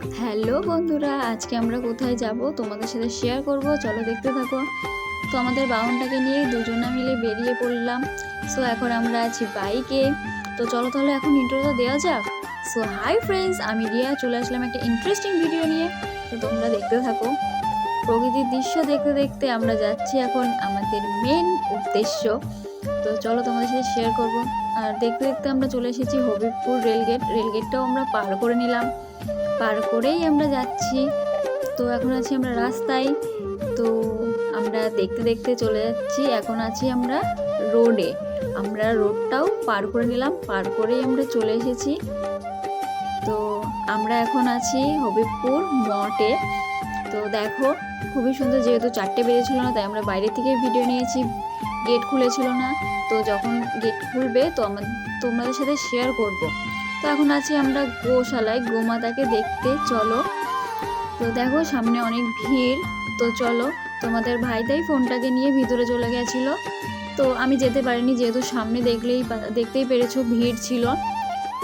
Hello বন্ধুরা, আজকে আমরা কোথায় যাব তোমাদের সাথে শেয়ার করব। চলো দেখতে থাকো। তো আমাদের বাহনটাকে নিয়ে দুজনা মিলে বেরিয়ে পড়লাম। সো এখন আমরা আছি বাইকে। তো চলো তাহলে এখন ইন্ট্রোটা দেওয়া যাক। সো হাই ফ্রেন্ডস, আমি রিয়া চলে আসলাম একটা ইন্টারেস্টিং ভিডিও নিয়ে। তো তোমরা দেখতে থাকো। প্রকৃতির দৃশ্য দেখতে দেখতে আমরা যাচ্ছি এখন আমাদের মেন উদ্দেশ্য। তো চলো তোমাদের সাথে শেয়ার করব। আর দেখতে দেখতে আমরা চলে এসেছি হবিবপুর রেলগেটটাও আমরা পার করে নিলাম। পার করেই আমরা যাচ্ছি। তো এখন আছি আমরা রাস্তায়। তো আমরা দেখতে দেখতে চলে যাচ্ছি। এখন আছি আমরা রোডে। আমরা রোডটাও পার করে নিলাম, পার করেই আমরা চলে এসেছি। তো আমরা এখন আছি হবিবপুর মঠে। তো দেখো খুবই সুন্দর, যেহেতু 4টে বেজেছিল না তাই আমরা বাইরে থেকে ভিডিও নিয়েছি, গেট খুলেছিল না। তো যখন গেট খুলবে তো তোমাদের সাথে শেয়ার করব। তো এখন আছি আমরা গোশালায়, গোমাতাকে দেখতে। চলো। তো দেখো সামনে অনেক ভিড়। তো চলো, তোমাদের ভাইটাই ফোনটাকে নিয়ে ভিতরে চলে গেছিলো। তো আমি যেতে পারিনি, যেহেতু সামনে দেখতেই পেরেছো ভিড় ছিল।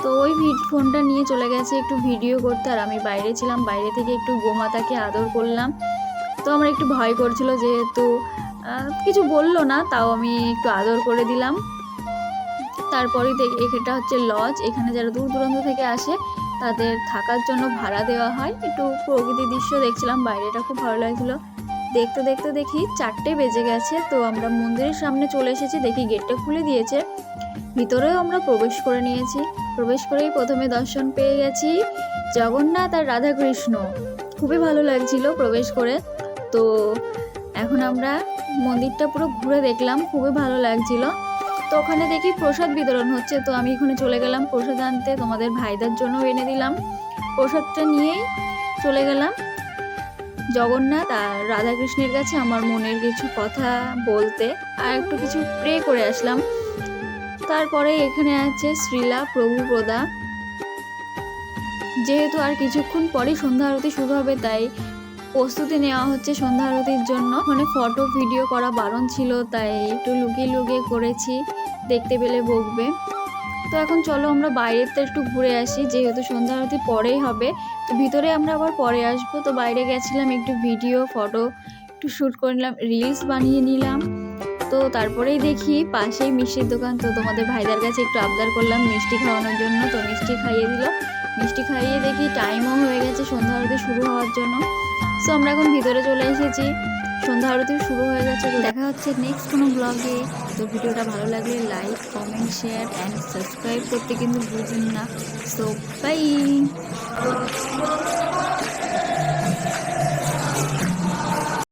তো ওই ফোনটা নিয়ে চলে গেছে একটু ভিডিও করতে, আর আমি বাইরে ছিলাম। বাইরে থেকে একটু গোমাতাকে আদর করলাম। তো আমার একটু ভয় করছিল, যেহেতু কিছু বললো না, তাও আমি একটু আদর করে দিলাম। তারপরে এটা হচ্ছে লজ। এখানে যারা দূর দূরান্ত থেকে আসে তাদের থাকার জন্য ভাড়া দেওয়া হয়। একটু প্রকৃতির দৃশ্য দেখছিলাম, বাইরেটা খুব ভালো লাগছিল। দেখতে দেখতে দেখি 4টে বেজে গেছে। তো আমরা মন্দিরের সামনে চলে এসেছি, দেখি গেটটা খুলে দিয়েছে। ভিতরেও আমরা প্রবেশ করে নিয়েছি। প্রবেশ করেই প্রথমে দর্শন পেয়ে গেছি জগন্নাথ আর রাধাকৃষ্ণ। খুবই ভালো লাগছিল প্রবেশ করে। তো এখন আমরা মন্দিরটা পুরো ঘুরে দেখলাম, খুবই ভালো লাগছিল। তো ওখানে দেখি প্রসাদ বিতরণ হচ্ছে। তো আমি এখানে চলে গেলাম প্রসাদ আনতে, তোমাদের ভাইদের জন্য এনে দিলাম। প্রসাদটা নিয়েই চলে গেলাম জগন্নাথ আর রাধাকৃষ্ণের কাছে আমার মনের কিছু কথা বলতে, আর একটু কিছু প্রে করে আসলাম। তারপরে এখানে আছে শ্রীলা প্রভুপদা। যেহেতু আর কিছুক্ষণ পরেই সন্ধ্যা আরতি শুরু হবে, তাই প্রস্তুতি নেওয়া হচ্ছে সন্ধ্যা আরতির জন্য। ওখানে ফটো ভিডিও করা বারণ ছিল, তাই একটু লুকিয়ে লুকিয়ে করেছি, দেখতে পেলে বকবে। তো এখন চলো আমরা বাইরেতে একটু ঘুরে আসি, যেহেতু সন্ধ্যা আরতি পরেই হবে। তো ভিতরে আমরা আবার পরে আসবো। তো বাইরে গেছিলাম, একটু ভিডিও ফটো একটু শ্যুট করে নিলাম, রিলস বানিয়ে নিলাম। তো তারপরেই দেখি পাশেই মিষ্টির দোকান। তো তোমাদের ভাইদের কাছে একটু আবদার করলাম মিষ্টি খাওয়ানোর জন্য। তো মিষ্টি খাইয়ে দিল। মিষ্টি খাইয়ে দেখি টাইমও হয়ে গেছে সন্ধ্যা আরতি শুরু হওয়ার জন্য। সো আমরা এখন ভিতরে চলে এসেছি, সন্ধ্যা আরতি শুরু হয়ে গেছে। তো দেখা হচ্ছে নেক্সট কোনো ব্লগে। তো ভিডিওটা ভালো লাগলে like, comment, share and subscribe করতে কিন্তু ভুলবেন না। So by.